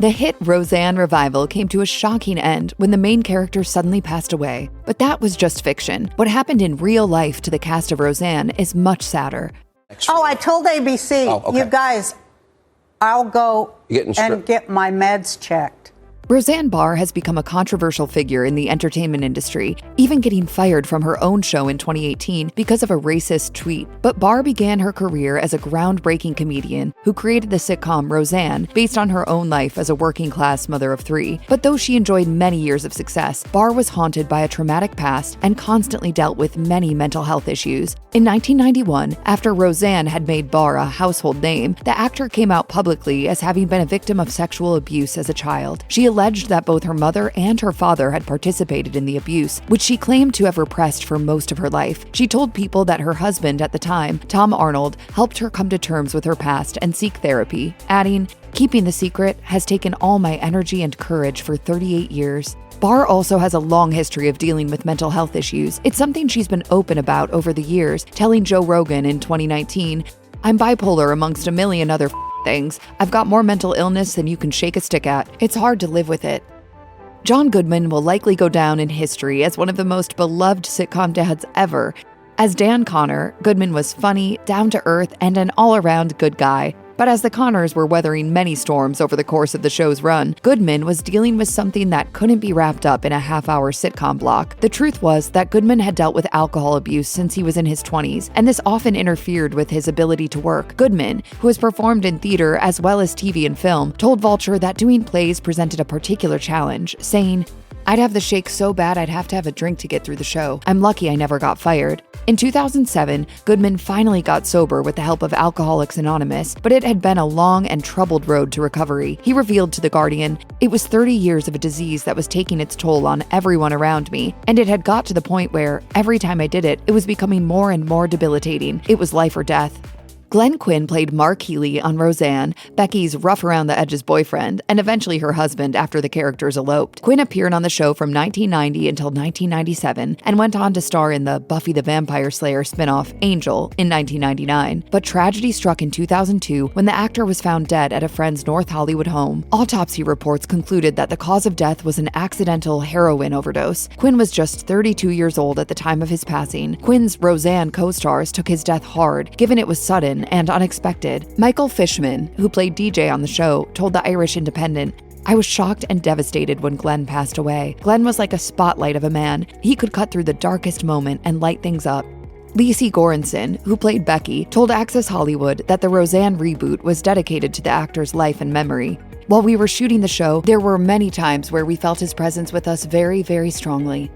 The hit Roseanne revival came to a shocking end when the main character suddenly passed away. But that was just fiction. What happened in real life to the cast of Roseanne is much sadder. Oh, I told ABC, you guys, I'll go and get my meds checked. Roseanne Barr has become a controversial figure in the entertainment industry, even getting fired from her own show in 2018 because of a racist tweet. But Barr began her career as a groundbreaking comedian who created the sitcom Roseanne based on her own life as a working-class mother of three. But though she enjoyed many years of success, Barr was haunted by a traumatic past and constantly dealt with many mental health issues. In 1991, after Roseanne had made Barr a household name, the actor came out publicly as having been a victim of sexual abuse as a child. She alleged that both her mother and her father had participated in the abuse, which she claimed to have repressed for most of her life. She told people that her husband at the time, Tom Arnold, helped her come to terms with her past and seek therapy, adding, "Keeping the secret has taken all my energy and courage for 38 years. Barr also has a long history of dealing with mental health issues. It's something she's been open about over the years, telling Joe Rogan in 2019, "I'm bipolar amongst a million other things. I've got more mental illness than you can shake a stick at. It's hard to live with it." John Goodman will likely go down in history as one of the most beloved sitcom dads ever. As Dan Connor, Goodman was funny, down-to-earth, and an all-around good guy. But as the Connors were weathering many storms over the course of the show's run, Goodman was dealing with something that couldn't be wrapped up in a half-hour sitcom block. The truth was that Goodman had dealt with alcohol abuse since he was in his 20s, and this often interfered with his ability to work. Goodman, who has performed in theater as well as TV and film, told Vulture that doing plays presented a particular challenge, saying, "I'd have the shakes so bad I'd have to have a drink to get through the show. I'm lucky I never got fired." In 2007, Goodman finally got sober with the help of Alcoholics Anonymous, but it had been a long and troubled road to recovery. He revealed to The Guardian, "It was 30 years of a disease that was taking its toll on everyone around me, and it had got to the point where, every time I did it, it was becoming more and more debilitating. It was life or death." Glenn Quinn played Mark Healy on Roseanne, Becky's rough-around-the-edges boyfriend, and eventually her husband after the characters eloped. Quinn appeared on the show from 1990 until 1997 and went on to star in the Buffy the Vampire Slayer spinoff Angel in 1999. But tragedy struck in 2002 when the actor was found dead at a friend's North Hollywood home. Autopsy reports concluded that the cause of death was an accidental heroin overdose. Quinn was just 32 years old at the time of his passing. Quinn's Roseanne co-stars took his death hard, given it was sudden and unexpected. Michael Fishman, who played DJ on the show, told the Irish Independent, "I was shocked and devastated when Glenn passed away. Glenn was like a spotlight of a man. He could cut through the darkest moment and light things up." Lecy Goranson, who played Becky, told Access Hollywood that the Roseanne reboot was dedicated to the actor's life and memory. "While we were shooting the show, there were many times where we felt his presence with us very, very strongly."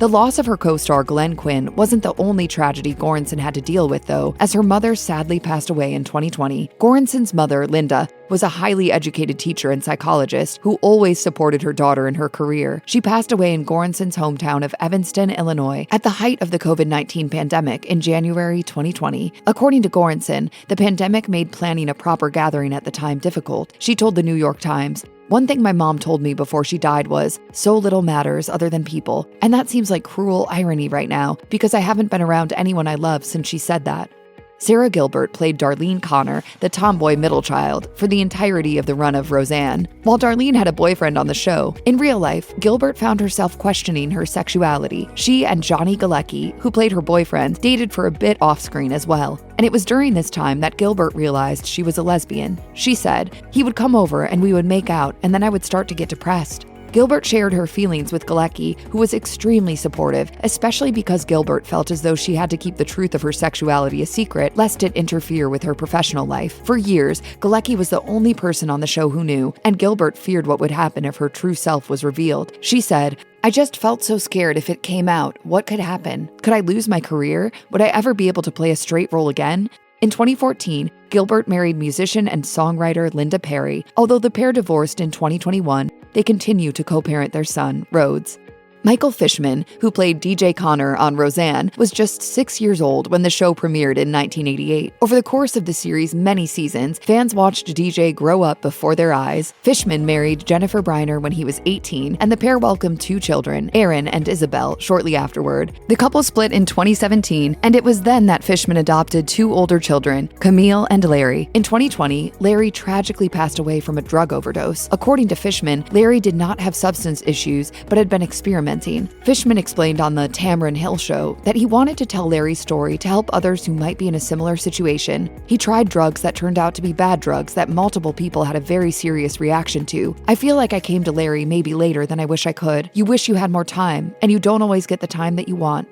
The loss of her co-star Glenn Quinn wasn't the only tragedy Goranson had to deal with, though, as her mother sadly passed away in 2020. Goranson's mother, Linda, was a highly educated teacher and psychologist who always supported her daughter in her career. She passed away in Goranson's hometown of Evanston, Illinois, at the height of the COVID-19 pandemic in January 2020. According to Goranson, the pandemic made planning a proper gathering at the time difficult. She told the New York Times, "One thing my mom told me before she died was, so little matters other than people. And that seems like cruel irony right now, because I haven't been around anyone I love since she said that." Sara Gilbert played Darlene Connor, the tomboy middle child, for the entirety of the run of Roseanne. While Darlene had a boyfriend on the show, in real life, Gilbert found herself questioning her sexuality. She and Johnny Galecki, who played her boyfriend, dated for a bit off-screen as well. And it was during this time that Gilbert realized she was a lesbian. She said, "He would come over and we would make out, and then I would start to get depressed." Gilbert shared her feelings with Galecki, who was extremely supportive, especially because Gilbert felt as though she had to keep the truth of her sexuality a secret, lest it interfere with her professional life. For years, Galecki was the only person on the show who knew, and Gilbert feared what would happen if her true self was revealed. She said, "I just felt so scared if it came out. What could happen? Could I lose my career? Would I ever be able to play a straight role again?" In 2014, Gilbert married musician and songwriter Linda Perry. Although the pair divorced in 2021, they continue to co-parent their son, Rhodes. Michael Fishman, who played DJ Connor on Roseanne, was just 6 years old when the show premiered in 1988. Over the course of the series' many seasons, fans watched DJ grow up before their eyes. Fishman married Jennifer Briner when he was 18, and the pair welcomed 2 children, Aaron and Isabel, shortly afterward. The couple split in 2017, and it was then that Fishman adopted 2 older children, Camille and Larry. In 2020, Larry tragically passed away from a drug overdose. According to Fishman, Larry did not have substance issues, but had been experimenting. Fishman explained on the Tamron Hill show that he wanted to tell Larry's story to help others who might be in a similar situation. He tried drugs that turned out to be bad drugs that multiple people had a very serious reaction to. I feel like I came to Larry maybe later than I wish I could. You wish you had more time, and you don't always get the time that you want.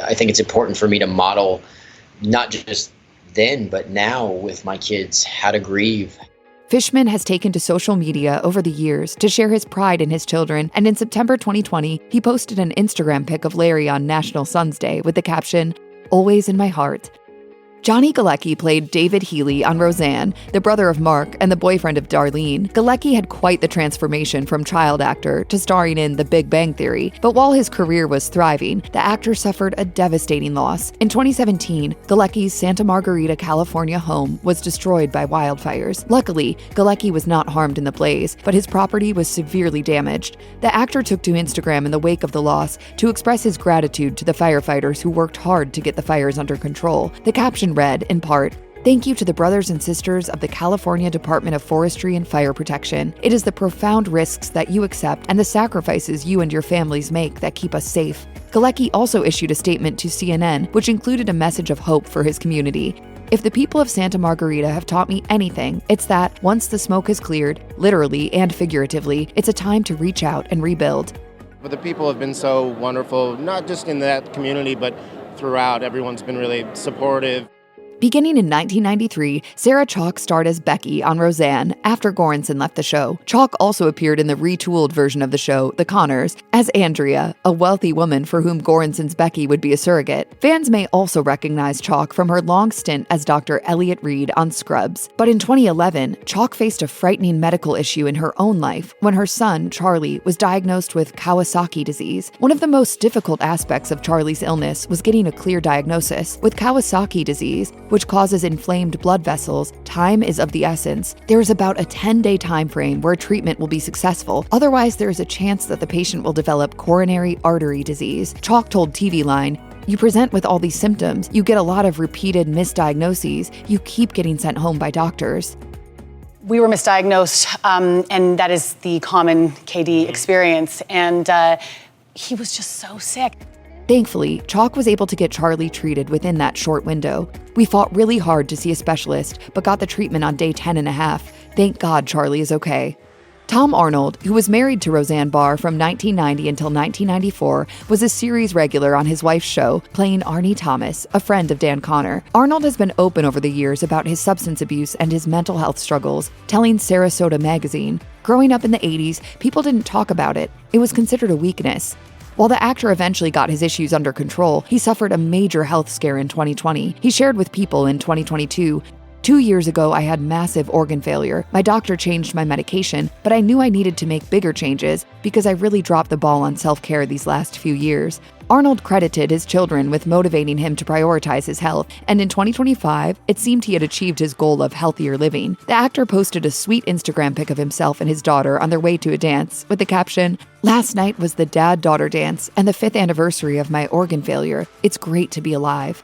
I think it's important for me to model, not just then, but now with my kids, how to grieve. Fishman has taken to social media over the years to share his pride in his children, and in September 2020, he posted an Instagram pic of Larry on National Sons Day with the caption, "Always in my heart." Johnny Galecki played David Healy on Roseanne, the brother of Mark and the boyfriend of Darlene. Galecki had quite the transformation from child actor to starring in The Big Bang Theory, but while his career was thriving, the actor suffered a devastating loss. In 2017, Galecki's Santa Margarita, California home was destroyed by wildfires. Luckily, Galecki was not harmed in the blaze, but his property was severely damaged. The actor took to Instagram in the wake of the loss to express his gratitude to the firefighters who worked hard to get the fires under control. The caption read, in part, "Thank you to the brothers and sisters of the California Department of Forestry and Fire Protection. It is the profound risks that you accept and the sacrifices you and your families make that keep us safe." Galecki also issued a statement to CNN, which included a message of hope for his community. "If the people of Santa Margarita have taught me anything, it's that once the smoke has cleared, literally and figuratively, it's a time to reach out and rebuild." But the people have been so wonderful, not just in that community, but throughout. Everyone's been really supportive. Beginning in 1993, Sarah Chalke starred as Becky on Roseanne after Goranson left the show. Chalke also appeared in the retooled version of the show, The Connors, as Andrea, a wealthy woman for whom Goranson's Becky would be a surrogate. Fans may also recognize Chalke from her long stint as Dr. Elliot Reed on Scrubs. But in 2011, Chalke faced a frightening medical issue in her own life when her son, Charlie, was diagnosed with Kawasaki disease. One of the most difficult aspects of Charlie's illness was getting a clear diagnosis. With Kawasaki disease, which causes inflamed blood vessels, time is of the essence. There is about a 10-day time frame where treatment will be successful. Otherwise, there is a chance that the patient will develop coronary artery disease. Chalke told TV Line, "You present with all these symptoms, you get a lot of repeated misdiagnoses, you keep getting sent home by doctors." We were misdiagnosed, and that is the common KD experience, and he was just so sick. Thankfully, Chalke was able to get Charlie treated within that short window. "We fought really hard to see a specialist, but got the treatment on day 10 and a half. Thank God Charlie is okay." Tom Arnold, who was married to Roseanne Barr from 1990 until 1994, was a series regular on his wife's show, playing Arnie Thomas, a friend of Dan Connor. Arnold has been open over the years about his substance abuse and his mental health struggles, telling Sarasota magazine, "Growing up in the 80s, people didn't talk about it. It was considered a weakness." While the actor eventually got his issues under control, he suffered a major health scare in 2020. He shared with People in 2022, 2 years ago, I had massive organ failure. My doctor changed my medication, but I knew I needed to make bigger changes because I really dropped the ball on self-care these last few years." Arnold credited his children with motivating him to prioritize his health, and in 2025, it seemed he had achieved his goal of healthier living. The actor posted a sweet Instagram pic of himself and his daughter on their way to a dance, with the caption, "Last night was the dad-daughter dance and the 5th anniversary of my organ failure. It's great to be alive."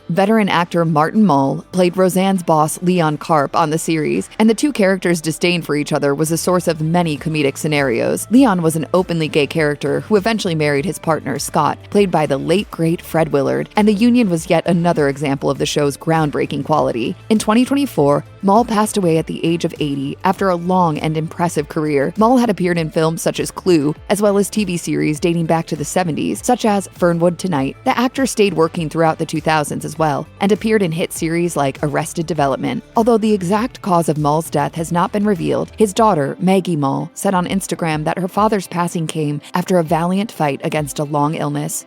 Veteran actor Martin Mull played Roseanne's boss Leon Karp on the series, and the two characters' disdain for each other was a source of many comedic scenarios. Leon was an openly gay character who eventually married his partner, Scott, played by the late great Fred Willard, and the union was yet another example of the show's groundbreaking quality. In 2024, Mull passed away at the age of 80 after a long and impressive career. Mull had appeared in films such as Clue, as well as TV series dating back to the 70s, such as Fernwood Tonight. The actor stayed working throughout the 2000s as well, and appeared in hit series like Arrested Development. Although the exact cause of Mull's death has not been revealed, his daughter, Maggie Mull, said on Instagram that her father's passing came after a valiant fight against a long illness.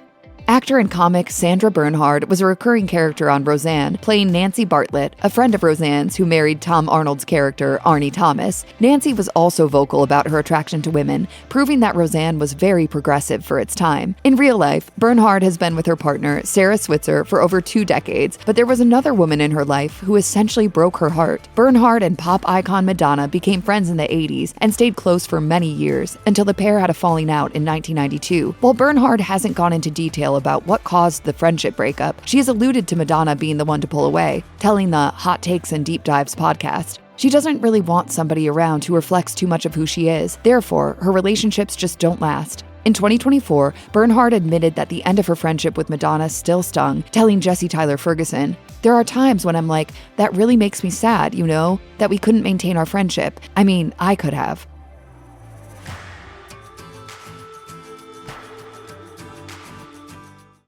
Actor and comic Sandra Bernhard was a recurring character on Roseanne, playing Nancy Bartlett, a friend of Roseanne's who married Tom Arnold's character, Arnie Thomas. Nancy was also vocal about her attraction to women, proving that Roseanne was very progressive for its time. In real life, Bernhard has been with her partner, Sarah Switzer, for over 2 decades, but there was another woman in her life who essentially broke her heart. Bernhard and pop icon Madonna became friends in the 80s and stayed close for many years, until the pair had a falling out in 1992. While Bernhard hasn't gone into detail about what caused the friendship breakup, she has alluded to Madonna being the one to pull away, telling the Hot Takes and Deep Dives podcast. She doesn't really want somebody around who reflects too much of who she is. Therefore, her relationships just don't last. In 2024, Bernhard admitted that the end of her friendship with Madonna still stung, telling Jesse Tyler Ferguson, "There are times when I'm like, that really makes me sad, that we couldn't maintain our friendship. I mean, I could have."